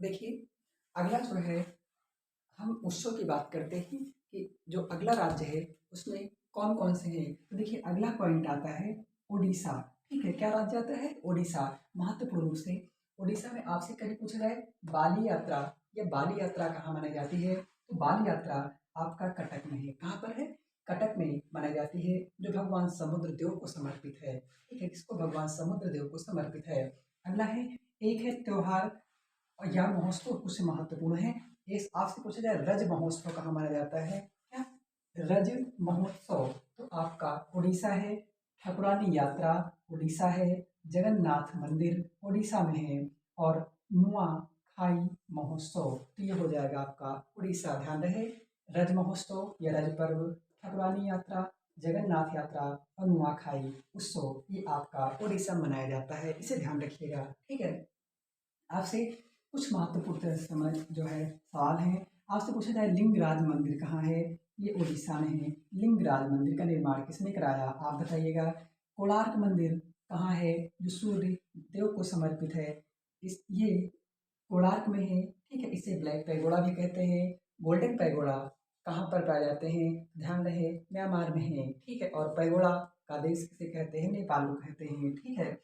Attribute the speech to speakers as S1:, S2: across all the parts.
S1: देखिए, अगला जो है हम उत्सव की बात करते हैं कि जो अगला राज्य है उसमें कौन-कौन से हैं। तो देखिए अगला पॉइंट आता है ओडिशा, ठीक है? क्या राज्य आता है? ओडिशा। महत्वपूर्ण रूप से ओडिशा में आपसे कभी पूछा जाए बाली यात्रा या बाली यात्रा कहाँ मनाई जाती है? तो बाली यात्रा आपका कटक में है। कहाँ पर है? कटक में मनाई जाती है जो भगवान समुद्र देव को समर्पित है, ठीक है? किसको? भगवान समुद्र देव को समर्पित है। अगला है एक है त्योहार और यह महोत्सव कुछ महत्वपूर्ण है। ये आपसे पूछा जाए रज महोत्सव कहाँ मनाया जाता है? क्या? रज महोत्सव तो आपका उड़ीसा है। ठाकुरानी यात्रा उड़ीसा है। जगन्नाथ मंदिर उड़ीसा में है और नुआखाई महोत्सव तो ये हो जाएगा आपका उड़ीसा। ध्यान रहे रज महोत्सव या रज पर्व, ठाकुरानी यात्रा, जगन्नाथ यात्रा और नुआखाई उत्सव ये आपका उड़ीसा में मनाया जाता है। इसे ध्यान रखिएगा, ठीक है? आपसे कुछ महत्वपूर्ण समय जो है सवाल हैं। आपसे पूछा जाए लिंगराज मंदिर कहाँ है? ये उड़ीसा में है। लिंगराज मंदिर का निर्माण किसने कराया? आप बताइएगा। कोणार्क मंदिर कहाँ है? जो सूर्य देव को समर्पित है। इस ये कोणार्क में है, ठीक है? इसे ब्लैक पैगोडा भी कहते हैं। गोल्डन पैगोडा कहाँ पर पाए जाते हैं? ध्यान रहे म्यांमार में है, ठीक है? और पैगोडा का देश किसे कहते हैं? नेपाल को कहते हैं, ठीक है?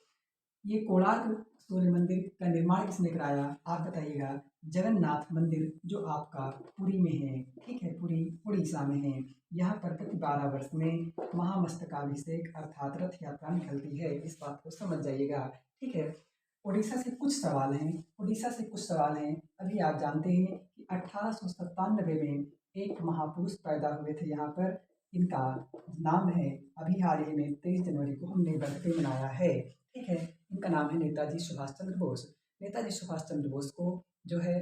S1: ये कोणार्क सूर्य मंदिर का निर्माण किसने कराया? आप बताइएगा। जगन्नाथ मंदिर जो आपका पुरी में है, ठीक है? पुरी उड़ीसा में है। यहाँ पर प्रति 12 वर्ष में महामस्तकाभिषेक अर्थात रथ यात्रा निकलती है। इस बात को समझ जाइएगा, ठीक है? उड़ीसा से कुछ सवाल हैं। उड़ीसा से कुछ सवाल हैं। अभी आप जानते हैं कि 1897 में एक महापुरुष पैदा हुए थे यहाँ पर। इनका नाम है, अभी हाल ही में 23 जनवरी को हमने बर्थडे मनाया है, ठीक है? इनका नाम है नेताजी सुभाष चंद्र बोस। नेताजी सुभाष चंद्र बोस को जो है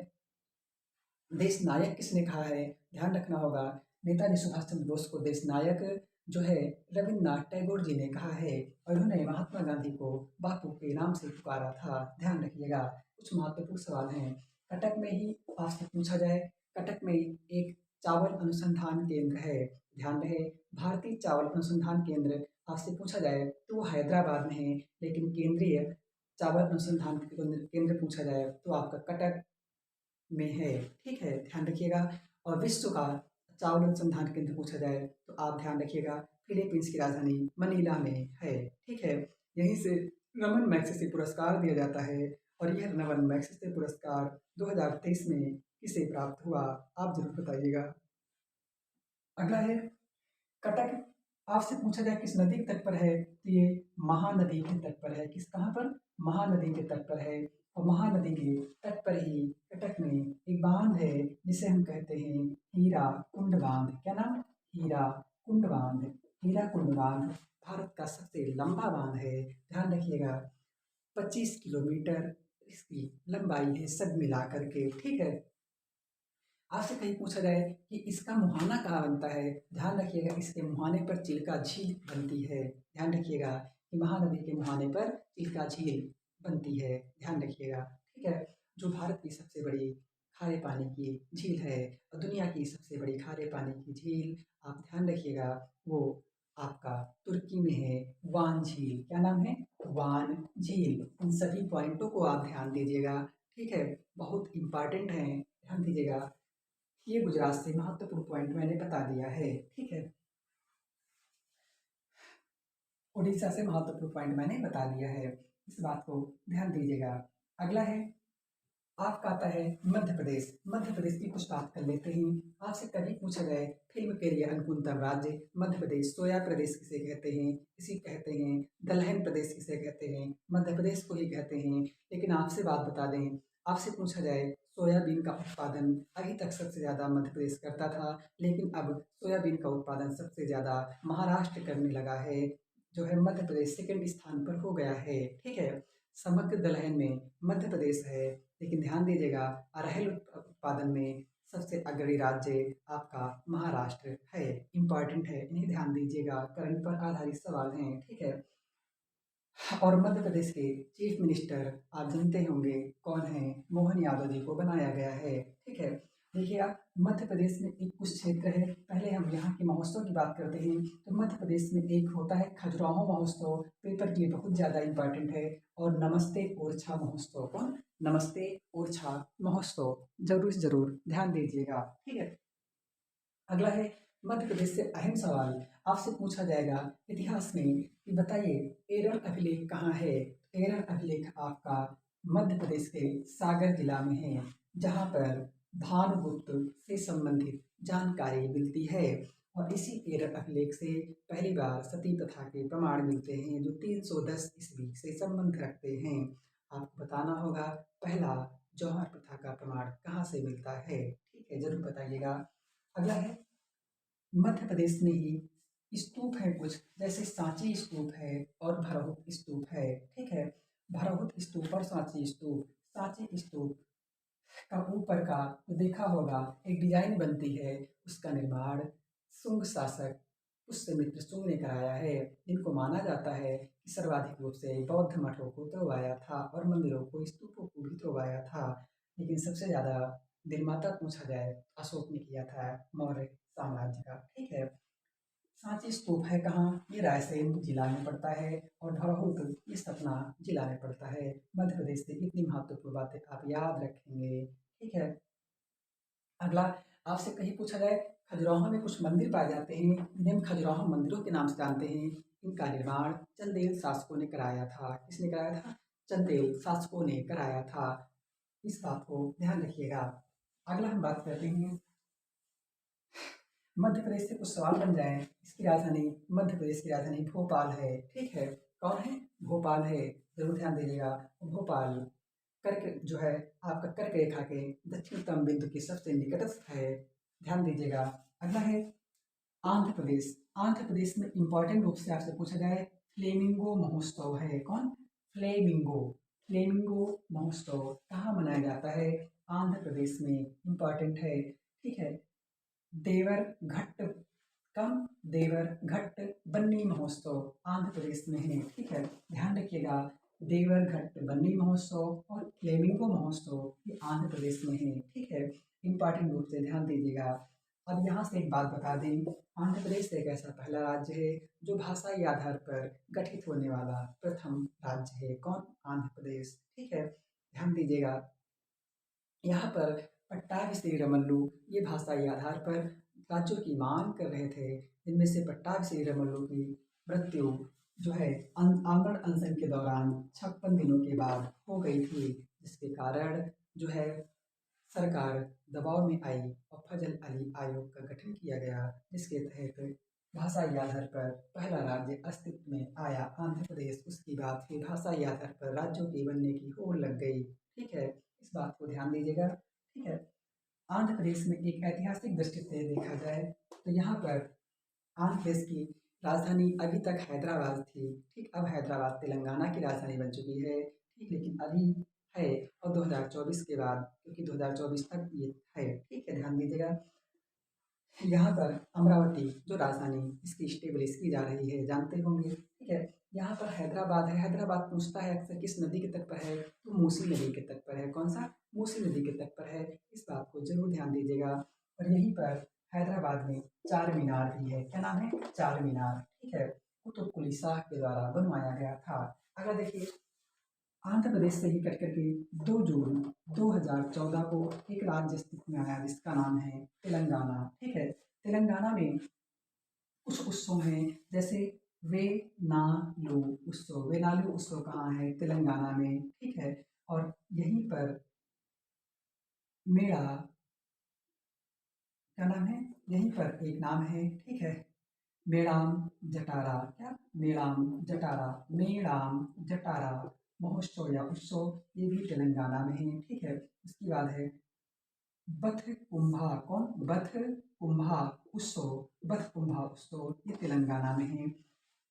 S1: देश नायक किसने कहा है? ध्यान रखना होगा। नेताजी सुभाष चंद्र बोस को देश नायक जो है रविन्द्रनाथ टैगोर जी ने कहा है और उन्होंने महात्मा गांधी को बापू के नाम से पुकारा था। ध्यान रखिएगा। कुछ महत्वपूर्ण सवाल हैं। कटक में ही आपसे पूछा जाए, कटक में एक चावल अनुसंधान केंद्र है। ध्यान रहे भारतीय चावल अनुसंधान केंद्र आपसे पूछा जाए तो वो हैदराबाद में है, लेकिन केंद्रीय चावल अनुसंधान केंद्र पूछा जाए तो आपका कटक में है, ठीक है? ध्यान रखिएगा। और विश्व का चावल अनुसंधान केंद्र पूछा जाए तो आप ध्यान रखिएगा फिलीपींस की राजधानी मनीला में है, ठीक है? यहीं से रमन मैग्सेसे पुरस्कार दिया जाता है और यह रमन मैग्सेसे पुरस्कार 2023 में किसे प्राप्त हुआ? आप जरूर बताइएगा। अगला है कटक। आपसे पूछा जाए किस नदी के तट पर है? तो ये महानदी के तट पर है। किस कहाँ पर? महानदी के तट पर है। और महानदी के तट पर ही कटक में एक बांध है जिसे हम कहते हैं हीरा कुंड बांध। क्या नाम? हीरा कुंड बांध। हीरा कुंड बांध भारत का सबसे लंबा बांध है। ध्यान रखिएगा 25 किलोमीटर इसकी लंबाई है सब मिला करके, ठीक है? आपसे कहीं पूछा जाए कि इसका मुहाना कहाँ बनता है? ध्यान रखिएगा इसके मुहाने पर चिल्का झील बनती है। ध्यान रखिएगा कि महानदी के मुहाने पर चिल्का झील बनती है। ध्यान रखिएगा, ठीक है? जो भारत की सबसे बड़ी खारे पानी की झील है और दुनिया की सबसे बड़ी खारे पानी की झील आप ध्यान रखिएगा वो आपका तुर्की में है, वान झील। क्या नाम है? वान झील। इन सभी पॉइंटों को आप ध्यान दीजिएगा, ठीक है? बहुत इंपॉर्टेंट है, ध्यान दीजिएगा। ये गुजरात से महत्वपूर्ण पॉइंट मैंने बता दिया है, ठीक है? उड़ीसा से महत्वपूर्ण पॉइंट मैंने बता दिया है। इस बात को ध्यान दीजिएगा। अगला है आपका आता है मध्य प्रदेश। मध्य प्रदेश की कुछ बात कर लेते हैं। आपसे कभी पूछा जाए फिल्म के लिए अनुकूलतम राज्य मध्य प्रदेश, सोया प्रदेश किसे कहते हैं? इसी कहते हैं दलहन प्रदेश किसे कहते हैं? मध्य प्रदेश को ही कहते हैं। लेकिन आपसे बात बता दें, आपसे पूछा जाए सोयाबीन का उत्पादन अभी तक सबसे ज़्यादा मध्य प्रदेश करता था, लेकिन अब सोयाबीन का उत्पादन सबसे ज़्यादा महाराष्ट्र करने लगा है। जो है मध्य प्रदेश सेकंड स्थान पर हो गया है, ठीक है? समग्र दलहन में मध्य प्रदेश है, लेकिन ध्यान दीजिएगा अरहर उत्पादन में सबसे अग्रणी राज्य आपका महाराष्ट्र है। इम्पॉर्टेंट है, इन्हें ध्यान दीजिएगा, करंट पर आधारित सवाल हैं, ठीक है? और मध्य प्रदेश के चीफ मिनिस्टर आप जानते होंगे कौन है? मोहन यादव जी को बनाया गया है, ठीक है? देखिए आप मध्य प्रदेश में एक कुछ क्षेत्र है, पहले हम यहाँ के महोत्सव की बात करते हैं। तो मध्य प्रदेश में एक होता है खजुराहो महोत्सव, पेपर के लिए बहुत ज़्यादा इम्पोर्टेंट है। और नमस्ते ओरछा महोत्सव, कौन? नमस्ते ओरछा महोत्सव, जरूर से जरूर ध्यान दीजिएगा, ठीक है। अगला है मध्य प्रदेश से अहम सवाल आपसे पूछा जाएगा इतिहास में कि बताइए एरर अभिलेख कहाँ है। एरर अभिलेख आपका मध्य प्रदेश के सागर जिला में है, जहाँ पर भानुगुप्त से संबंधित जानकारी मिलती है। और इसी एरर अभिलेख से पहली बार सती प्रथा के प्रमाण मिलते हैं, जो 310 ईस्वी से संबंध रखते हैं। आपको बताना होगा पहला जौहर प्रथा का प्रमाण कहाँ से मिलता है, ठीक है, जरूर बताइएगा। अगला है मध्य प्रदेश में ही स्तूप है कुछ, जैसे सांची स्तूप है और भरहुत स्तूप है, ठीक है। भरहुत स्तूप और सांची स्तूप। सांची स्तूप का ऊपर का जो देखा होगा एक डिजाइन बनती है, उसका निर्माण शुंग शासक पुष्यमित्र शुंग ने कराया है, जिनको माना जाता है कि सर्वाधिक रूप से बौद्ध मठों को तोड़वाया था और मंदिरों को स्तूपों को भी तोड़वाया था। लेकिन सबसे ज्यादा निर्माता पूछा जाए अशोक ने किया था, मौर्य साम्राज्य का, ठीक है। सांची स्तूप है कहाँ? ये रायसेन जिला में पड़ता है। और भरहुत ये सतना जिला में पड़ता है। मध्य प्रदेश से इतनी महत्वपूर्ण बातें आप याद रखेंगे, ठीक है। अगला आपसे कहीं पूछा जाए खजुराहो में कुछ मंदिर पाए जाते हैं, जिन्हें हम खजुराहो मंदिरों के नाम से जानते हैं। इनका निर्माण चंदेल शासकों ने कराया था। किसने कराया था? चंदेल शासकों ने कराया था। इस बात को ध्यान रखिएगा। अगला हम बात करते हैं मध्य प्रदेश से कुछ सवाल बन जाए। इसकी राजधानी, मध्य प्रदेश की राजधानी भोपाल है, ठीक है। कौन है? भोपाल है, जरूर ध्यान दीजिएगा। भोपाल कर्क जो है आपका कर्क रेखा के दक्षिणतम बिंदु के सबसे निकटस्थ है, ध्यान दीजिएगा। अगला है आंध्र प्रदेश। आंध्र प्रदेश में इंपॉर्टेंट रूप से आपसे पूछा जाए फ्लेमिंगो महोत्सव है। कौन? फ्लेमिंगो। फ्लेमिंगो महोत्सव कहाँ मनाया जाता है? आंध्र प्रदेश में, इंपॉर्टेंट है, ठीक है। देवर घट्ट कम देवर घट्ट बन्नी महोत्सव आंध्र प्रदेश में है, ठीक है, ध्यान रखिएगा। देवर घट्ट बन्नी महोत्सव और फ्लेमिंगो महोत्सव ये आंध्र प्रदेश में है, ठीक है। इंपॉर्टेंट रूप से ध्यान दीजिएगा। अब यहाँ से एक बात बता दें, आंध्र प्रदेश एक ऐसा पहला राज्य है जो भाषाई आधार पर गठित होने वाला प्रथम राज्य है। कौन? आंध्र प्रदेश, ठीक है, ध्यान दीजिएगा। यहाँ पर पट्टाभी श्री रमल्लू ये भाषाई आधार पर राज्यों की मांग कर रहे थे। इनमें से पट्टाभी श्री रमल्लू की मृत्यु जो है आमरण अनशन के दौरान 56 दिनों के बाद हो गई थी, जिसके कारण जो है सरकार दबाव में आई और फजल अली आयोग का गठन किया गया, जिसके तहत भाषाई आधार पर पहला राज्य अस्तित्व में आया आंध्र प्रदेश। उसके बाद फिर भाषाई आधार पर राज्यों के बनने की होड़ लग गई, ठीक है, इस बात को ध्यान दीजिएगा, ठीक है। आंध्र प्रदेश में एक ऐतिहासिक दृष्टि से देखा जाए तो यहाँ पर आंध्र प्रदेश की राजधानी अभी तक हैदराबाद थी, ठीक। अब हैदराबाद तेलंगाना की राजधानी बन चुकी है, ठीक, लेकिन अभी है और 2024 के बाद, क्योंकि 2024 तक ये है, ठीक है, ध्यान दीजिएगा। यहाँ पर अमरावती जो राजधानी इसकी स्टेब्लिश की जा रही है, जानते होंगे, ठीक है। यहाँ पर हैदराबाद है। हैदराबाद पूछता है अक्सर किस नदी के तट पर है, तो मूसी नदी के तट पर है। कौन सा? मूसी नदी के तट पर है, इस बात को जरूर ध्यान दीजिएगा। और यहीं पर हैदराबाद में चार मीनार भी है। क्या नाम है? चार मीनार, ठीक है, कुतुब कुली शाह के द्वारा बनवाया गया था। अगर देखिए आंध्र प्रदेश से ही कट करके 2 जून 2014 को एक राज्य अस्तित्व में आया, जिसका नाम है तेलंगाना, ठीक है। तेलंगाना में कुछ उत्सव हैं, जैसे वेनालू उत्सव। वेनालू उत्सव कहाँ है? तेलंगाना में, ठीक है। और यहीं पर मेरा क्या नाम है? यहीं पर एक नाम है, ठीक है, मेड़ाम जटारा। क्या? मेड़ाम जटारा, मेड़ाम जटारा महोत्सव या उत्सव, ये भी तेलंगाना में है, ठीक है। उसके बाद है बथ कुंभा। कौन? बथ कुंभा उत्सव। बथ कुंभा उत्सव ये तेलंगाना में है।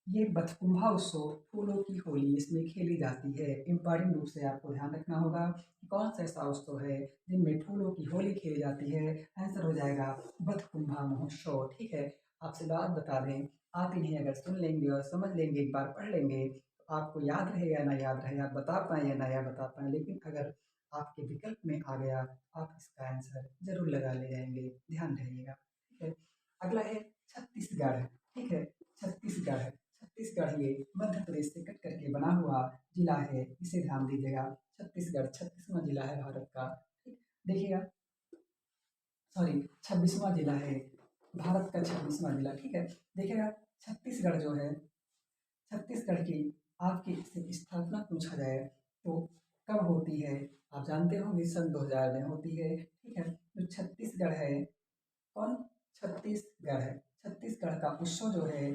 S1: ये बथकुंभा उत्सव फूलों की होली इसमें खेली जाती है। इम्पॉर्टेंट रूप से आपको ध्यान रखना होगा कि कौन सा ऐसा उत्सव है जिनमें फूलों की होली खेली जाती है। आंसर हो जाएगा बथकुंभा महोत्सव, ठीक है। आपसे बात बता दें, आप इन्हें अगर सुन लेंगे और समझ लेंगे, एक बार पढ़ लेंगे, तो आपको याद रहे या ना याद रहे, आप बता पाए या ना या बता पाए, लेकिन अगर आपके विकल्प में आ गया, आप इसका आंसर जरूर लगा ले जाएंगे, ध्यान रहिएगा। ठीक है, अगला है छत्तीसगढ़। ठीक है, छत्तीसगढ़। छत्तीसगढ़ ये मध्य प्रदेश से कट करके बना हुआ जिला है, इसे ध्यान दीजिएगा। छत्तीसगढ़ 36वां जिला है भारत का। ठीक, देखिएगा, सॉरी 26वां जिला है, भारत का 26वां जिला। ठीक है, देखिएगा छत्तीसगढ़ जो है, छत्तीसगढ़ की आपकी से स्थापना पूछा जाए तो कब होती है, आप जानते होंगे सन 2000 में होती है। ठीक है, जो छत्तीसगढ़ है, कौन, छत्तीसगढ़ है, छत्तीसगढ़ का उत्सव जो है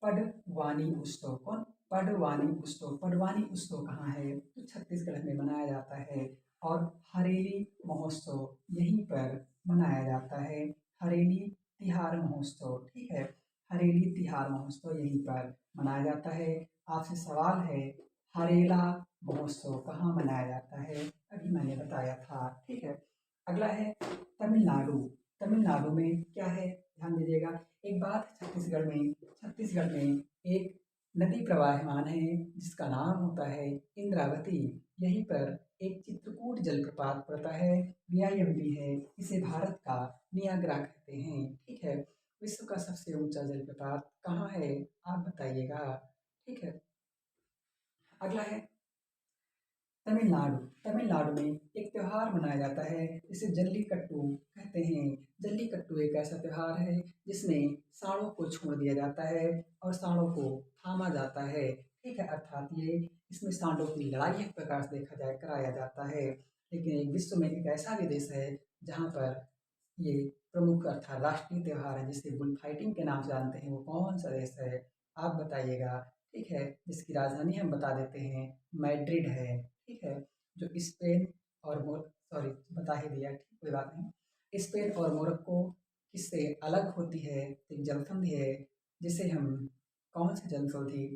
S1: पडवानी उत्सव, कौन, पडवानी उत्सव। पडवानी उत्सव कहाँ है, तो छत्तीसगढ़ में मनाया जाता है। और हरेली महोत्सव यहीं पर मनाया जाता है, हरेली तिहार महोत्सव। ठीक है, हरेली तिहार महोत्सव यहीं पर मनाया जाता है। आपसे सवाल है, हरेला महोत्सव कहाँ मनाया जाता है, अभी मैंने बताया था। ठीक है, अगला है तमिलनाडु। तमिलनाडु में क्या है, ध्यान दीजिएगा। एक बात है, छत्तीसगढ़ में एक नदी प्रवाहमान है जिसका नाम होता है इंद्रावती। यहीं पर एक चित्रकूट जलप्रपात पड़ता है, बीआईएमबी है, इसे भारत का नियाग्रा कहते हैं। ठीक है, विश्व का सबसे ऊंचा जलप्रपात कहाँ है, आप बताइएगा। ठीक है, अगला है तमिलनाडु। तमिलनाडु में एक त्योहार मनाया जाता है जिसे जल्लीकट्टू कहते हैं। जल्लीकट्टू एक ऐसा त्योहार है जिसमें सांडों को छोड़ दिया जाता है और सांडों को थामा जाता है। ठीक है, अर्थात ये इसमें सांडों की लड़ाई एक प्रकार से देखा जाए कराया जाता है। लेकिन एक विश्व में एक ऐसा भी देश है जहाँ पर ये प्रमुख अर्थात राष्ट्रीय त्योहार है जिसे बुल फाइटिंग के नाम से जानते हैं, वो कौन सा देश है, आप बताइएगा। ठीक है, जिसकी राजधानी हम बता देते हैं, मैड्रिड है। ठीक है, जो स्पेन और सॉरी बता ही दिया, ठीक कोई बात नहीं। स्पेन और मोरक्को किससे अलग होती है, तो एक जलसंधि है जिसे हम कौन सी जलसंधि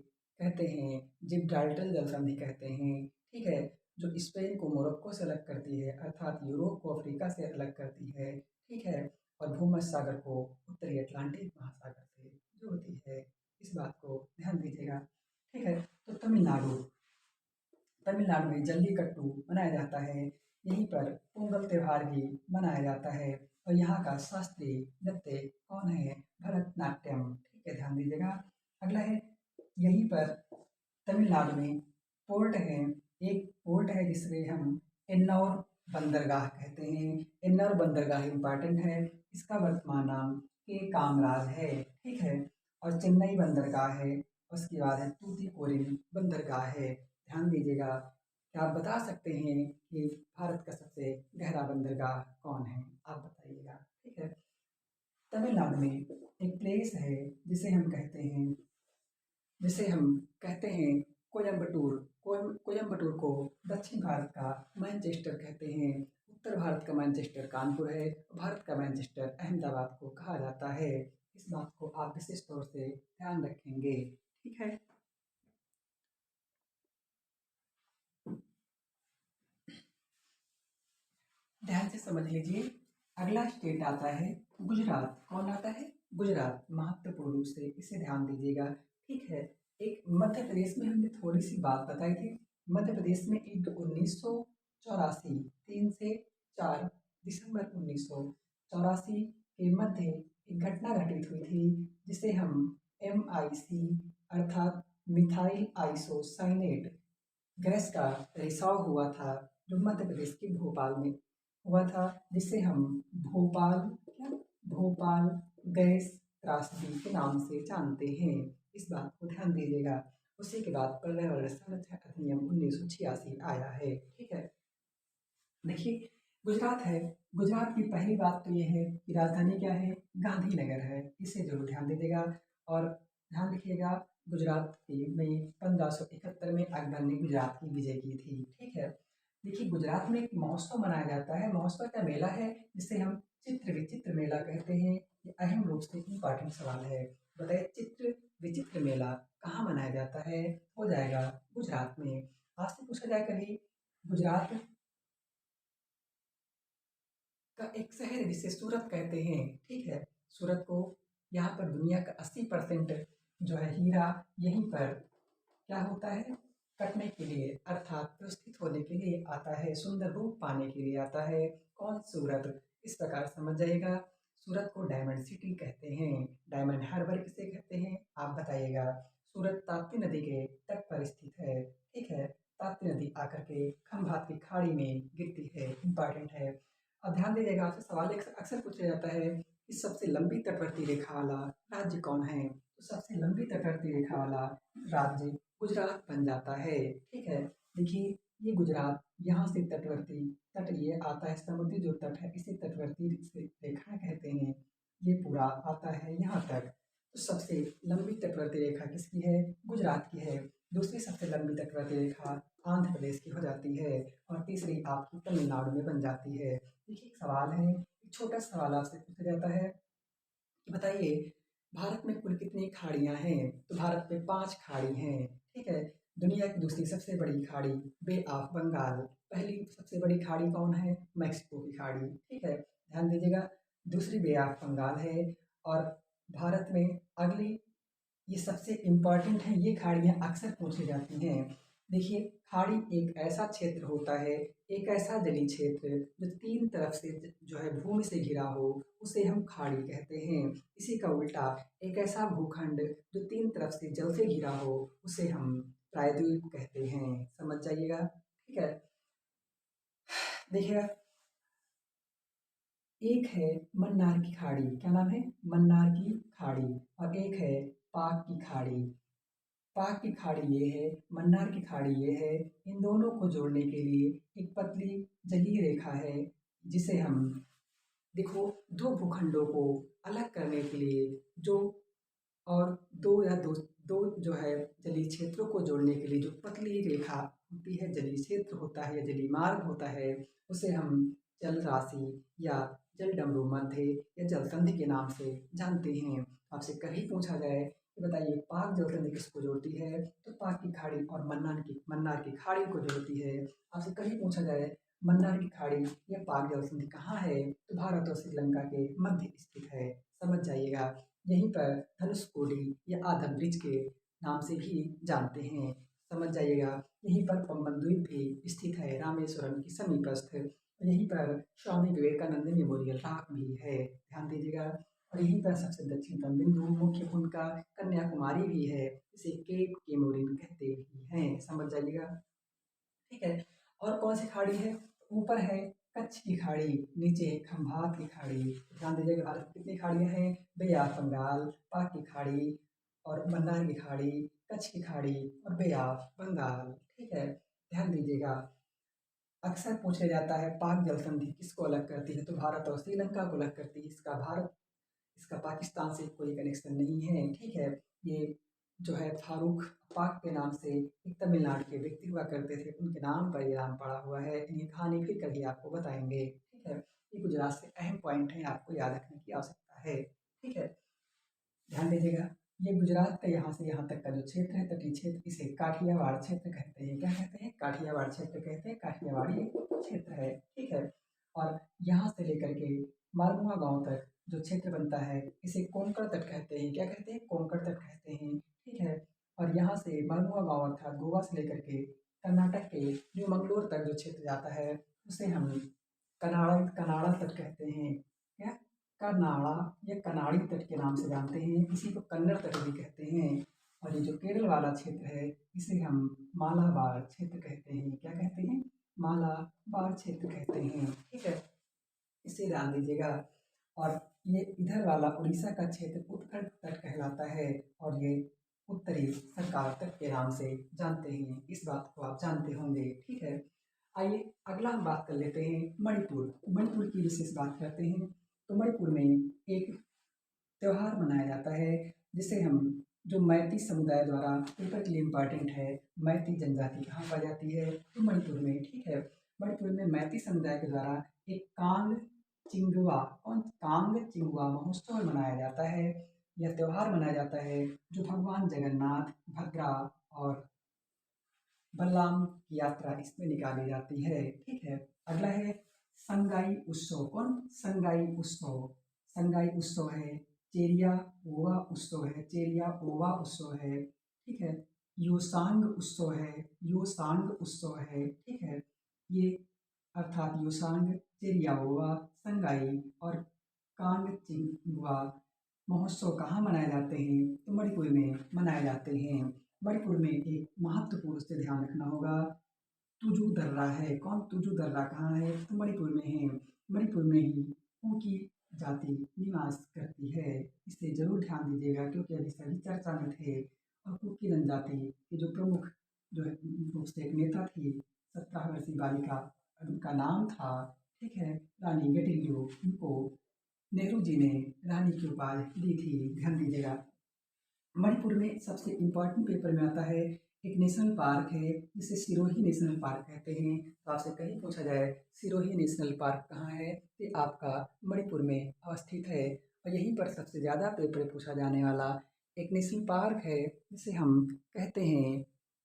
S1: कहते हैं, जिब्राल्टर जलसंधि कहते हैं। ठीक है, जो स्पेन को मोरक्को से अलग करती है, अर्थात यूरोप को अफ्रीका से अलग करती है। ठीक है, और भूमध्य सागर को उत्तरी अटलांटिक महासागर से जोड़ती है, इस बात को ध्यान दीजिएगा। ठीक है, तो तमिलनाडु, तमिलनाडु में जल्लीकट्टू मनाया जाता है, यहीं पर पोंगल त्योहार भी मनाया जाता है। और यहाँ का शास्त्रीय नृत्य कौन है, भरतनाट्यम। ठीक है, ध्यान दीजिएगा। अगला है, यहीं पर तमिलनाडु में पोर्ट है, एक पोर्ट है जिसे हम एन्नौर बंदरगाह कहते हैं। एन्नौर बंदरगाह इम्पॉर्टेंट है, इसका वर्तमान नाम के कामराज है। ठीक है, और चेन्नई बंदरगाह है, उसके बाद है तूतीकोरिन बंदरगाह है। ध्यान दीजिएगा। क्या आप बता सकते हैं कि भारत का सबसे गहरा बंदरगाह कौन है, आप बताइएगा। ठीक है, तमिलनाडु में एक प्लेस है जिसे हम कहते हैं, जिसे हम कहते हैं कोयम्बटूर। कोयम्बटूर को दक्षिण भारत का मैनचेस्टर कहते हैं। उत्तर भारत का मैनचेस्टर कानपुर है, भारत का मैनचेस्टर अहमदाबाद को कहा जाता है। इस बात को आप विशेष तौर से ध्यान रखेंगे। ठीक है, ध्यान से समझ लीजिए। अगला स्टेट आता है गुजरात। कौन आता है, गुजरात, महत्वपूर्ण रूप से इसे ध्यान दीजिएगा। ठीक है, एक मध्य प्रदेश में हमने थोड़ी सी बात बताई थी। मध्य प्रदेश में एक 1984 3 से 4 दिसंबर 1984 के मध्य एक घटना घटित हुई थी जिसे हम MIC अर्थात मिथाइल आइसोसाइनेट गैस का रिसाव हुआ था, जो मध्य प्रदेश के भोपाल में हुआ था, जिसे हम भोपाल क्या, भोपाल गैस त्रासदी के नाम से जानते हैं। इस बात को ध्यान दीजिएगा। उसी के बाद पर्यावरण संरक्षण अधिनियम 1986 आया है। ठीक है, देखिए गुजरात है, गुजरात की पहली बात तो ये है कि राजधानी क्या है, गांधीनगर है, इसे जरूर ध्यान दीजिएगा। और ध्यान रखिएगा, गुजरात की में 1571 में अकबर ने गुजरात की विजय की थी। ठीक है, देखिए गुजरात में एक महोत्सव मनाया जाता है, महोत्सव का मेला है जिसे हम चित्र विचित्र मेला कहते हैं। ये अहम रूप से इम्पॉर्टेंट सवाल है, बताइए चित्र विचित्र मेला कहाँ मनाया जाता है, हो जाएगा गुजरात में। आपसे पूछा जाए कभी, गुजरात का एक शहर है जिसे सूरत कहते हैं। ठीक है, सूरत को, यहाँ पर दुनिया का 80% जो है हीरा यहीं पर क्या होता है, कटने के लिए अर्थात व्यवस्थित होने के लिए आता है, सुंदर रूप पाने के लिए आता है। कौन? सूरत। इस प्रकार समझ जाइएगा। सूरत को डायमंड सिटी कहते हैं। डायमंड हार्बर किसे कहते हैं आप बताइएगा। सूरत ताप्ती नदी के तट पर स्थित है, ठीक है। ताप्ती नदी आकर के खंभात की खाड़ी में गिरती है, इंपॉर्टेंट है। अब ध्यान दीजिएगा, आपसे सवाल अक्सर पूछा जाता है कि सबसे लंबी तटवर्ती रेखा वाला राज्य कौन है? तो सबसे लंबी तटवर्ती रेखा वाला राज्य गुजरात बन जाता है, ठीक है। देखिए ये गुजरात, यहाँ से तटवर्ती तट ये आता है, समुद्री जो तट है इसे तटवर्ती रेखा कहते हैं। ये पूरा आता है यहाँ तक। तो सबसे लंबी तटवर्ती रेखा किसकी है? गुजरात की है। दूसरी सबसे लंबी तटवर्ती रेखा आंध्र प्रदेश की हो जाती है और तीसरी आपकी तमिलनाडु में बन जाती है। देखिए एक सवाल है, एक छोटा सवाल आपसे पूछा जाता है कि बताइए भारत में कुल कितनी खाड़ियां हैं? तो भारत में 5 खाड़ी हैं, ठीक है। दुनिया की दूसरी सबसे बड़ी खाड़ी बे ऑफ बंगाल। पहली सबसे बड़ी खाड़ी कौन है? मैक्सिको की खाड़ी, ठीक है। ध्यान दीजिएगा, दूसरी बे ऑफ बंगाल है। और भारत में अगली, ये सबसे इम्पोर्टेंट है, ये खाड़ियाँ अक्सर पूछी जाती हैं। देखिए खाड़ी एक ऐसा क्षेत्र होता है, एक ऐसा जलीय क्षेत्र जो 3 तरफ से जो है भूमि से घिरा हो, उसे हम खाड़ी कहते हैं। इसी का उल्टा एक ऐसा भूखंड जो 3 तरफ से जल से घिरा हो, उसे हम प्रायद्वीप कहते हैं। समझ जाइएगा, ठीक है। देखिएगा, एक है मन्नार की खाड़ी, क्या नाम है? मन्नार की खाड़ी। और एक है पाक की खाड़ी। पाक की खाड़ी ये है, मन्नार की खाड़ी ये है। इन दोनों को जोड़ने के लिए एक पतली जलीय रेखा है, जिसे हम, देखो, दो भूखंडों को अलग करने के लिए जो, और दो या दो दो जो है जलीय क्षेत्रों को जोड़ने के लिए जो पतली रेखा होती है, जलीय क्षेत्र होता है या जलीय मार्ग होता है, उसे हम जल राशि या जल डमरू मध्य या जल संधि के नाम से जानते हैं। आपसे कभी पूछा जाए कि बताइए पाक जल संधि किसको जोड़ती है, तो पाक की खाड़ी और मन्नार की खाड़ी को जोड़ती है। आपसे कभी पूछा जाए मन्नार की खाड़ी या पाक जल संधि कहाँ है, तो भारत और श्रीलंका के मध्य स्थित है। समझ जाइएगा। यहीं पर धनुषकोडी या आदम ब्रिज के नाम से भी जानते हैं। समझ जाइएगा। यहीं पर पंबन द्वीप भी स्थित है, रामेश्वरम की समीपस्थ। यहीं पर स्वामी विवेकानंद मेमोरियल रॉक भी है, ध्यान दीजिएगा। और यहीं पर सबसे दक्षिणतम बिंदु मुख्य कुंड का कन्याकुमारी भी है, इसे केप केमोरिन कहते भी हैं। समझ जाइएगा, ठीक है। और कौन सी खाड़ी है? ऊपर है कच्छ की खाड़ी, नीचे है खंभात की खाड़ी। ध्यान दीजिएगा, भारत में कितनी खाड़ियां हैं? बे ऑफ बंगाल, पाक की खाड़ी और मन्नार की खाड़ी, कच्छ की खाड़ी और बे ऑफ बंगाल, ठीक है। ध्यान दीजिएगा, अक्सर पूछा जाता है पाक जल संधि किसको अलग करती है, तो भारत और श्रीलंका को अलग करती है। इसका पाकिस्तान से कोई कनेक्शन नहीं है, ठीक है। ये जो है फारूक पाक के नाम से एक तमिलनाडु के व्यक्ति हुआ करते थे, उनके नाम पर ये नाम पड़ा हुआ है। इनकी कहानी फिर कभी आपको बताएंगे, ठीक है। ये गुजरात से अहम पॉइंट है, आपको याद रखने की आवश्यकता है, ठीक है। ध्यान दीजिएगा, ये गुजरात का यहाँ से यहाँ तक का जो क्षेत्र है, तटीय क्षेत्र, इसे काठियावाड़ क्षेत्र कहते हैं। क्या कहते हैं? काठियावाड़ क्षेत्र कहते हैं, काठियावाड़ी क्षेत्र है, ठीक है। और यहाँ से लेकर के मालमुआ गांव तक जो क्षेत्र बनता है, इसे कोंकण तट कहते हैं। क्या कहते हैं? कोंकण तट कहते हैं, ठीक है। और यहाँ से मालमुआ गांव अर्थात गोवा से लेकर के कर्नाटक के न्यू मंगलोर तक जो क्षेत्र जाता है, उसे हम कनाड़ा कनाड़ा तट कहते हैं। क्या? कर्नाड़ा या कनाड़ी तट के नाम से जानते हैं। इसी को कन्नड़ तट भी कहते हैं। और ये जो केरल वाला क्षेत्र है, इसे हम मालाबार क्षेत्र कहते हैं। क्या कहते हैं? मालाबार क्षेत्र कहते हैं, ठीक है। इसे ध्यान दीजिएगा। और ये इधर वाला उड़ीसा का क्षेत्र उत्कल तट कहलाता है, और ये उत्तरी सरकार तट के नाम से जानते हैं। इस बात को आप जानते होंगे, ठीक है। आइए अगला हम बात कर लेते हैं मणिपुर। मणिपुर की विशेष बात करते हैं। तो मणिपुर में एक त्योहार मनाया जाता है, जिसे हम, जो मैती समुदाय द्वारा पेपर के लिए इम्पॉर्टेंट है, मैती जनजाति कहाँ पाई जाती है, तो मणिपुर में, ठीक है। मणिपुर में मैती समुदाय के द्वारा एक कांग चिंगुआ महोत्सव मनाया जाता है। यह त्योहार मनाया जाता है जो भगवान जगन्नाथ, भद्रा और बलराम की यात्रा इसमें निकाली जाती है, ठीक है। अगला है संगाई उत्सव। कौन? संगाई उत्सव। संगाई उत्सव है, चेरिया ओवा उत्सव है, चेरिया ओवा उत्सव है, ठीक है। योसांग उत्सव है, योसांग उत्सव है, ठीक है। ये अर्थात योसांग, चेरियाओवा, संगाई और कांगचिंगवा महोत्सव कहाँ मनाए जाते हैं? तो मणिपुर में मनाए जाते हैं। मणिपुर में एक महत्वपूर्ण से ध्यान रखना होगा, तुजू दर्रा है। कौन तुजू दर्रा कहाँ है? तो मणिपुर में है। मणिपुर में ही कुकी जाति निवास करती है। इसे जरूर ध्यान दीजिएगा क्योंकि अभी सभी चर्चा में थे। और कुकी जनजाति के जो प्रमुख जो है रूप से एक नेता थी, 17 वर्षीय बालिका, उनका नाम था, ठीक है, रानी गेटिंगलियो। उनको नेहरू जी ने रानी की उपाधि दी थी, ध्यान दीजिएगा। मणिपुर में सबसे इम्पोर्टेंट पेपर में आता है एक नेशनल पार्क है जिसे सिरोही नेशनल पार्क कहते हैं। तो आपसे कहीं पूछा जाए सिरोही नेशनल पार्क कहाँ है, ये आपका मणिपुर में अवस्थित है। और यहीं पर सबसे ज़्यादा पेपर पूछा जाने वाला एक नेशनल पार्क है जिसे हम कहते हैं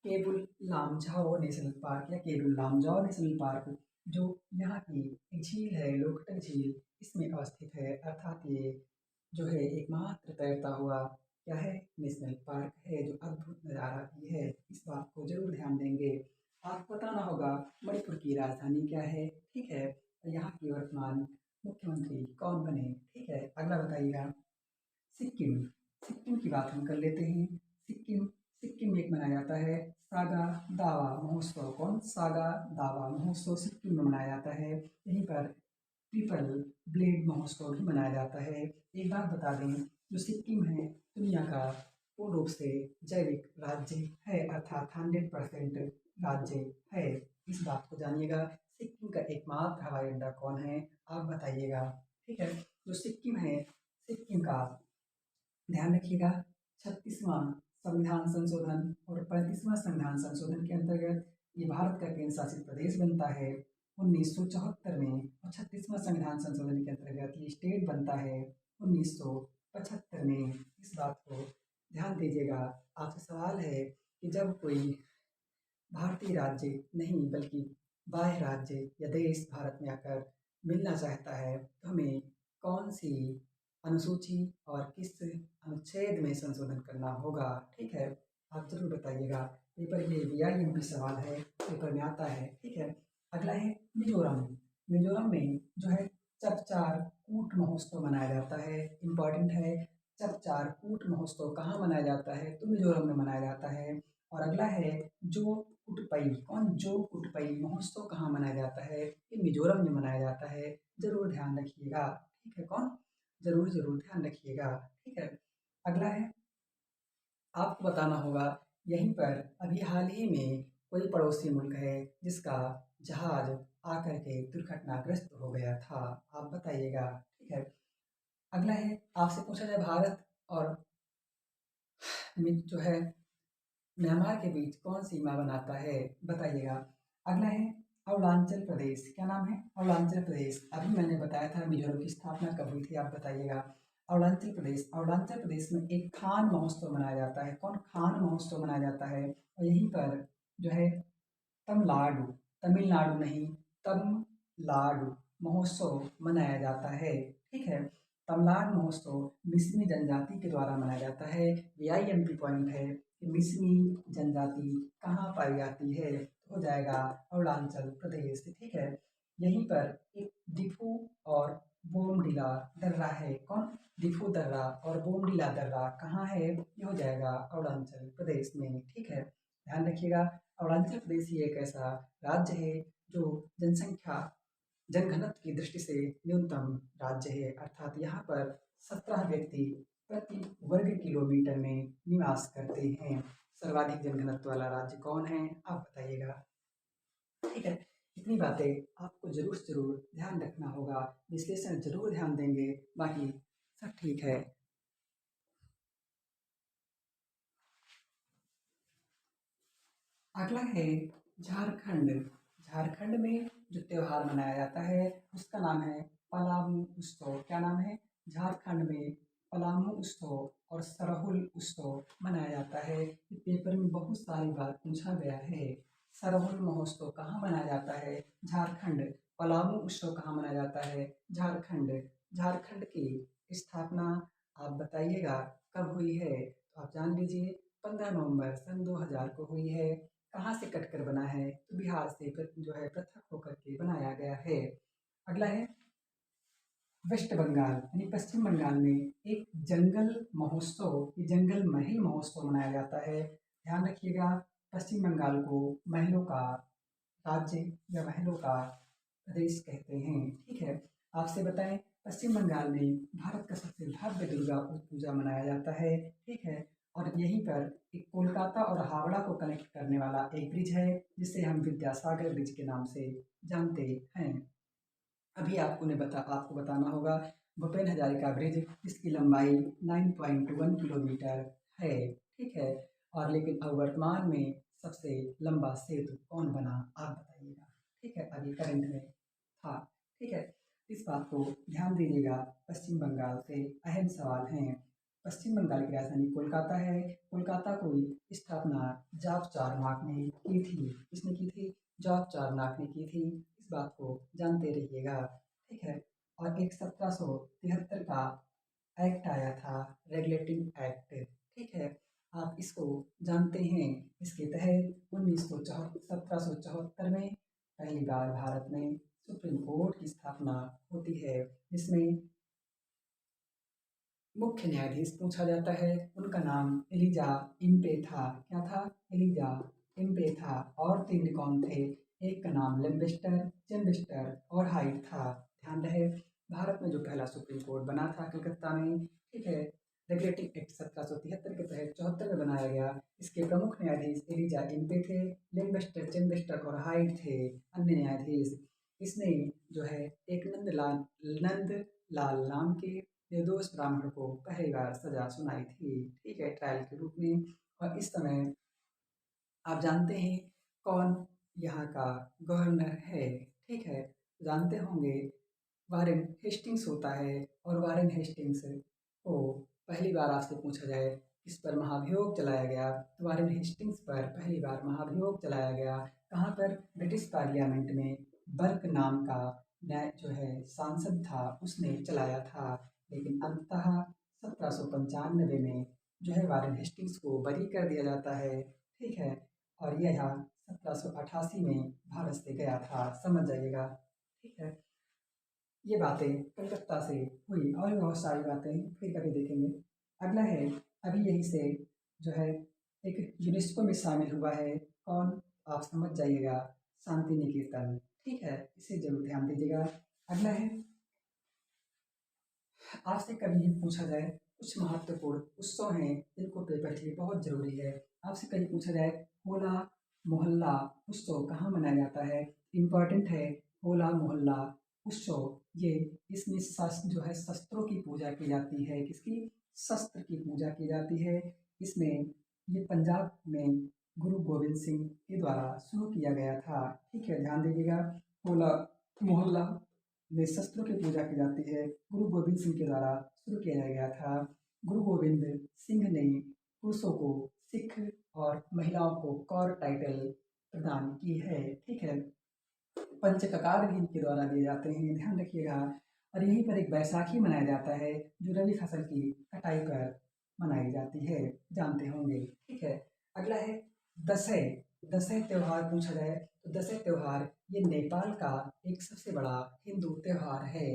S1: केबुल लामझाओ नेशनल पार्क या केबुल लामझाओ नेशनल पार्क, जो यहाँ की एक झील है, लोकटक झील, इसमें अवस्थित है। अर्थात ये जो है एक मात्र तैरता हुआ क्या है, नेशनल पार्क है, जो अद्भुत नज़ारा भी है। इस बात को जरूर ध्यान देंगे। आपको बताना होगा मणिपुर की राजधानी क्या है, ठीक है, और यहाँ की वर्तमान मुख्यमंत्री कौन बने, ठीक है। अगला बताइएगा सिक्किम। सिक्किम की बात हम कर लेते हैं। सिक्किम, सिक्किम में एक मनाया जाता है सागा दावा महोत्सव। कौन? सागा दावा महोत्सव सिक्किम में मनाया जाता है। यहीं पर ट्रिपल ब्लेड महोत्सव भी मनाया जाता है। एक बात बता दें, जो सिक्किम है दुनिया का पूर्ण रूप से जैविक राज्य है, अर्थात 100% राज्य है। इस बात को जानिएगा। सिक्किम का एकमात्र हवाई अड्डा कौन है, आप बताइएगा, ठीक है। जो सिक्किम है, सिक्किम का ध्यान रखिएगा 36वां संविधान संशोधन और 35वां संविधान संशोधन के अंतर्गत ये भारत का केंद्र शासित प्रदेश बनता है 1974 में। और 36वां संविधान संशोधन के अंतर्गत ये स्टेट बनता है 1975 में। इस बात को ध्यान दीजिएगा। आपसे सवाल है कि जब कोई भारतीय राज्य नहीं बल्कि बाह्य राज्य या देश भारत में आकर मिलना चाहता है तो हमें कौन सी अनुसूची और किस अनुच्छेद में संशोधन करना होगा, ठीक है। आप जरूर बताइएगा। पेपर में VIMP सवाल है, पेपर में आता है, ठीक है। अगला है मिजोरम। मिजोरम में जो है चपचार कूट महोत्सव मनाया जाता है, इम्पॉर्टेंट है। चपचार कूट महोत्सव कहाँ मनाया जाता है, तो मिजोरम में मनाया जाता है। और अगला है जो कुटपई। कौन? जो कुटपई महोत्सव कहाँ मनाया जाता है, ये मिजोरम में मनाया जाता है। जरूर ध्यान रखिएगा, ठीक है। कौन? जरूर जरूर ध्यान रखिएगा, ठीक है। अगला है आपको बताना होगा, यहीं पर अभी हाल ही में कोई पड़ोसी मुल्क है जिसका जहाज आकर के दुर्घटनाग्रस्त हो गया था, आप बताइएगा, ठीक है। अगला है आपसे पूछा जाए भारत और जो है म्यांमार के बीच कौन सीमा बनाता है, बताइएगा। अगला है अरुणाचल प्रदेश। क्या नाम है? अरुणाचल प्रदेश। अभी मैंने बताया था मिजोरम की स्थापना कब हुई थी, आप बताइएगा। अरुणाचल प्रदेश, अरुणाचल प्रदेश में एक खान महोत्सव मनाया जाता है। कौन? खान महोत्सव मनाया जाता है। और यहीं पर जो है तमलाडु, तमिलनाडु नहीं, तमलाडु महोत्सव मनाया जाता है, ठीक है। तमलाड महोत्सव मिसमी जनजाति के द्वारा मनाया जाता है। VIMP पॉइंट है कि मिसमी जनजाति कहाँ पाई जाती है, तो हो जाएगा अरुणाचल प्रदेश, ठीक है। यहीं पर एक डिफू और बोमडिला दर्रा है। कौन? डिफू दर्रा और बोमडिला दर्रा कहाँ है, ये हो जाएगा अरुणाचल प्रदेश में, ठीक है। ध्यान रखिएगा। अरुणाचल प्रदेश ही एक ऐसा राज्य है जो जनसंख्या जनघनत्व की दृष्टि से न्यूनतम राज्य है, अर्थात यहाँ पर 17 व्यक्ति प्रति वर्ग किलोमीटर में निवास करते हैं। सर्वाधिक जनघनत्व वाला राज्य कौन है, आप बताइएगा, ठीक है। इतनी बातें आपको जरूर से जरूर ध्यान रखना होगा, विश्लेषण जरूर ध्यान देंगे, बाकी सब ठीक है। अगला है झारखंड। झारखंड में जो त्योहार मनाया जाता है उसका नाम है पलामू उत्सव। क्या नाम है? झारखंड में पलामू उत्सव और सरहुल उत्सव मनाया जाता है। ये पेपर में बहुत सारी बार पूछा गया है। सरहुल महोत्सव कहाँ मनाया जाता है? झारखंड। पलामू उत्सव कहाँ मनाया जाता है? झारखंड। झारखंड की स्थापना आप बताइएगा कब हुई है, तो आप जान लीजिए 15 नवंबर सन 2000 को हुई है। कहाँ से कटकर बना है? तो बिहार से जो है पृथक होकर के बनाया गया है। अगला है वेस्ट बंगाल यानी पश्चिम बंगाल में एक जंगल महोत्सव, ये जंगल महल महोत्सव मनाया जाता है। ध्यान रखिएगा, पश्चिम बंगाल को महलों का राज्य या महलों का प्रदेश कहते हैं। ठीक है, आपसे बताएं, पश्चिम बंगाल में भारत का सबसे भव्य दुर्गा पूजा मनाया जाता है। ठीक है, और यहीं पर एक कोलकाता और हावड़ा को कनेक्ट करने वाला एक ब्रिज है जिसे हम विद्यासागर ब्रिज के नाम से जानते हैं। अभी आपको बताना होगा भूपेन हजारिका ब्रिज, जिसकी लंबाई 9.1 किलोमीटर है। ठीक है, और लेकिन अब वर्तमान में सबसे लंबा सेतु कौन बना, आप बताइएगा। ठीक है, अभी करंट में था। ठीक है, इस बात को ध्यान दीजिएगा। पश्चिम बंगाल से अहम सवाल हैं। पश्चिम बंगाल की राजधानी कोलकाता है। कोलकाता की स्थापना जॉर्ज चारनॉक ने की थी। किसने की थी? जॉर्ज चारनॉक ने की थी। इस बात को जानते रहिएगा। ठीक है, और एक 1773 का एक्ट आया था, रेगुलेटिंग एक्ट। ठीक है, आप इसको जानते हैं। इसके तहत 1774 में पहली बार भारत में सुप्रीम कोर्ट की स्थापना होती है, जिसमें मुख्य न्यायाधीश पूछा जाता है। उनका नाम एलिजा इम्पे था। क्या था? एलिजा इम्पे था। और तीन कौन थे? एक का नाम लेम्बेस्टर, चेम्बेस्टर और हाइट था। ध्यान रहे, भारत में जो पहला सुप्रीम कोर्ट बना था कलकत्ता में। ठीक है, रेगुलेटिंग एक्ट 1773 के तहत 74 में बनाया गया। इसके प्रमुख न्यायाधीश एलिजा इम्पे थे, लेम्बेस्टर, चेम्बेस्टर और हाइट थे अन्य न्यायाधीश। इसने जो है एक नंद लाल नाम के निर्दोष ब्राह्मण को पहली बार सजा सुनाई थी। ठीक है, ट्रायल के रूप में। और इस समय आप जानते हैं कौन यहाँ का गवर्नर है? ठीक है, जानते होंगे वारेन हेस्टिंग्स होता है। और वारेन हेस्टिंग्स को पहली बार आपसे पूछा जाए इस पर महाभियोग चलाया गया, तो वारेन हेस्टिंग्स पर पहली बार महाभियोग चलाया गया। कहाँ पर? ब्रिटिश पार्लियामेंट में बर्क नाम का न्याय जो है सांसद था, उसने चलाया था। लेकिन अंततः 1795 में जो है वारेन हेस्टिंग्स को बरी कर दिया जाता है। ठीक है, और यह 1788 में भारत से गया था, समझ जाइएगा। ठीक है, ये बातें कलकत्ता से हुई और भी बहुत सारी बातें फिर कभी देखेंगे। अगला है, अभी यहीं से जो है एक यूनेस्को में शामिल हुआ है। कौन? आप समझ जाइएगा, शांति निकेतन। ठीक है, इसे जरूर ध्यान दीजिएगा। अगला है, आपसे कभी ये पूछा जाए कुछ महत्वपूर्ण उत्सव हैं जिनको पेपर के लिए बहुत जरूरी है। आपसे कभी पूछा जाए होला मोहल्ला उत्सव कहाँ मनाया जाता है? इम्पोर्टेंट है होला मोहल्ला उत्सव। ये इसमें शस्त्र जो है शस्त्रों की पूजा की जाती है। किसकी? शस्त्र की पूजा की जाती है। इसमें ये पंजाब में गुरु गोविंद सिंह के द्वारा शुरू किया गया था। ठीक है, ध्यान दीजिएगा। होला मोहल्ला में शस्त्रों की पूजा की जाती है, गुरु गोविंद सिंह के द्वारा शुरू किया गया था। गुरु गोविंद सिंह ने पुरुषों को सिख और महिलाओं को कौर टाइटल प्रदान की है। ठीक है, पंचककार भी इनके द्वारा दिए जाते हैं, ध्यान रखिएगा। और यहीं पर एक बैसाखी मनाया जाता है जो रबी फसल की कटाई पर मनाई जाती है, जानते होंगे। ठीक है, अगला है दशै। दशै त्योहार पूछा जाए तो दशै त्योहार ये नेपाल का एक सबसे बड़ा हिंदू त्योहार है।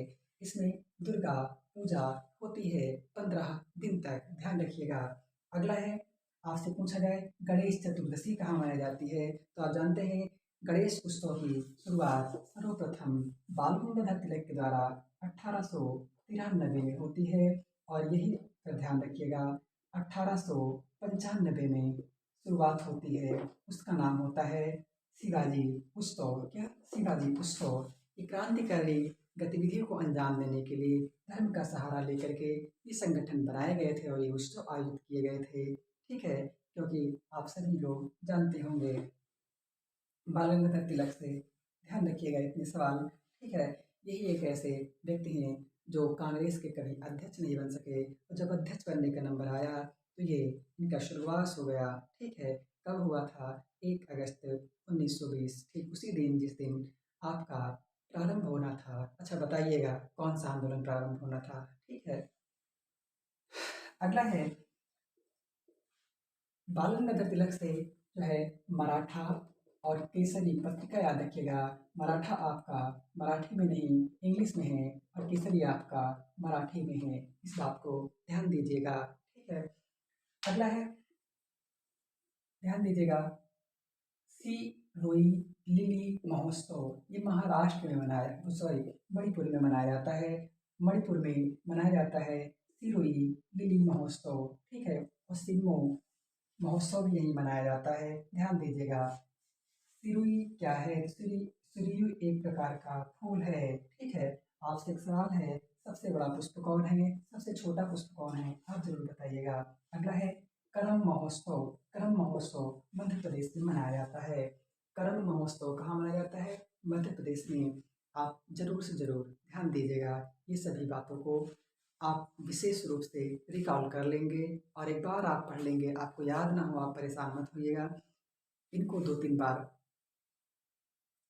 S1: इसमें दुर्गा पूजा होती है 15 दिन तक, ध्यान रखिएगा। अगला है, आपसे पूछा जाए गणेश चतुर्दशी कहाँ मनाई जाती है, तो आप जानते हैं गणेश उत्सव की शुरुआत सर्वप्रथम बाल गंगाधर तिलक के द्वारा 1893 में होती है। और यही पर ध्यान रखिएगा 1895 में शुरुआत होती है, उसका नाम होता है शिवाजी उत्सव। क्या? शिवाजी उत्सव। ये क्रांतिकारी गतिविधियों को अंजाम देने के लिए धर्म का सहारा लेकर के ये संगठन बनाए गए थे और ये उत्सव आयोजित किए गए थे। ठीक है, क्योंकि आप सभी लोग जानते होंगे बाल गंगाधर तिलक से। ध्यान रखिएगा इतने सवाल। ठीक है, यही एक ऐसे व्यक्ति हैं जो कांग्रेस के कभी अध्यक्ष नहीं बन सके, और जब अध्यक्ष बनने का नंबर आया तो ये इनका शुरुआत हो गया। ठीक है, कब हुआ था? 1 अगस्त 1920, ठीक उसी दिन जिस दिन आपका प्रारंभ होना था। अच्छा बताइएगा कौन सा आंदोलन प्रारंभ होना था? ठीक है, अगला है बाल गंगाधर तिलक से जो है मराठा और केसरी पत्रिका याद रखिएगा। मराठा आपका मराठी में नहीं इंग्लिश में है और केसरी आपका मराठी में है, इस बात को ध्यान दीजिएगा। ठीक है, अगला है, ध्यान दीजिएगा, सिरोही लिली महोत्सव। ये महाराष्ट्र में मनाया, सॉरी, मणिपुर में मनाया जाता है। मणिपुर में मनाया जाता है सिरोही लिली महोत्सव। ठीक है, और सिग्मो महोत्सव भी यहीं मनाया जाता है, ध्यान दीजिएगा। सिरुई क्या है? सिरुई एक प्रकार का फूल है। ठीक है, आपसे एक सवाल है, सबसे बड़ा पुष्प कौन है, सबसे छोटा पुष्प कौन है, आप जरूर बताइएगा। अगला है करम महोत्सव। करम महोत्सव मध्य प्रदेश में मनाया जाता है। करम महोत्सव कहाँ मनाया जाता है? मध्य प्रदेश में। आप जरूर से जरूर ध्यान दीजिएगा, ये सभी बातों को आप विशेष रूप से रिकॉल कर लेंगे और एक बार आप पढ़ लेंगे, आपको याद ना हो आप परेशान मत होइएगा। इनको 2-3 बार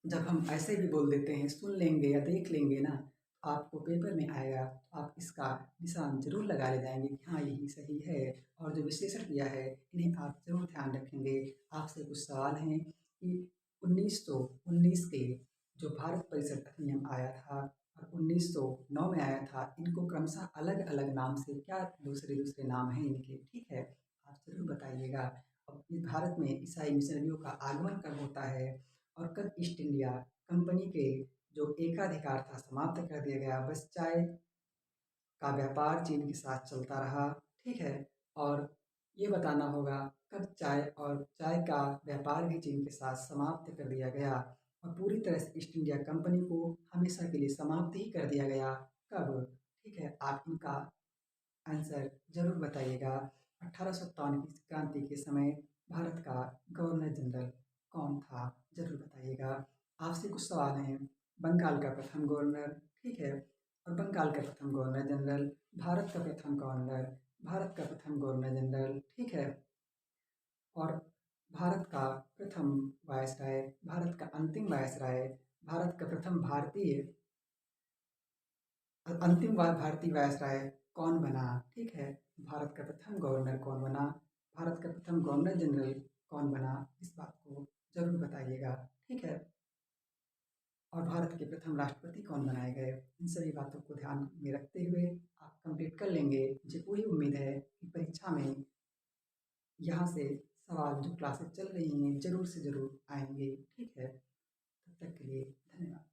S1: जब हम ऐसे भी बोल देते हैं, सुन लेंगे या देख लेंगे ना, आपको पेपर में आएगा, आप इसका निशान ज़रूर लगा ले जाएँगे कि हाँ, यही सही है। और जो विश्लेषण किया है, इन्हें आप ज़रूर ध्यान रखेंगे। आपसे कुछ सवाल हैं कि 1919 के जो भारत परिषद अधिनियम आया था और 1909 में आया था, इनको क्रमशः अलग-अलग नाम से क्या दूसरे-दूसरे नाम हैं इनके, ठीक है? आप ज़रूर बताइएगा। अब इस भारत में ईसाई मिशनरियों का आगमन कब होता है और कब ईस्ट इंडिया कंपनी के जो एकाधिकार था समाप्त कर दिया गया, बस चाय का व्यापार चीन के साथ चलता रहा, ठीक है? और ये बताना होगा कब चाय का व्यापार भी चीन के साथ समाप्त कर दिया गया और पूरी तरह से ईस्ट इंडिया कंपनी को हमेशा के लिए समाप्त ही कर दिया गया, कब? ठीक है, आप इनका आंसर ज़रूर बताइएगा। 1857 की क्रांति के समय भारत का गवर्नर जनरल कौन था? ज़रूर बताइएगा। आपसे कुछ सवाल हैं। बंगाल का प्रथम गवर्नर, ठीक है? और बंगाल का प्रथम गवर्नर जनरल, भारत का प्रथम गवर्नर, भारत का प्रथम गवर्नर जनरल, ठीक है? और भारत का प्रथम वायसराय, भारत का अंतिम वायसराय, भारत का प्रथम भारतीय अंतिम बार भारतीय वायसराय कौन बना? ठीक है, भारत का प्रथम गवर्नर कौन बना, भारत का प्रथम गवर्नर जनरल कौन बना, इस बात को जरूर बताइएगा, ठीक है? और भारत के प्रथम राष्ट्रपति कौन बनाए गए, इन सभी बातों को ध्यान में रखते हुए आप कंप्लीट कर लेंगे। मुझे पूरी उम्मीद है कि परीक्षा में यहाँ से सवाल जो क्लासेस चल रही हैं जरूर से जरूर आएंगे, ठीक है? तब तक के लिए धन्यवाद।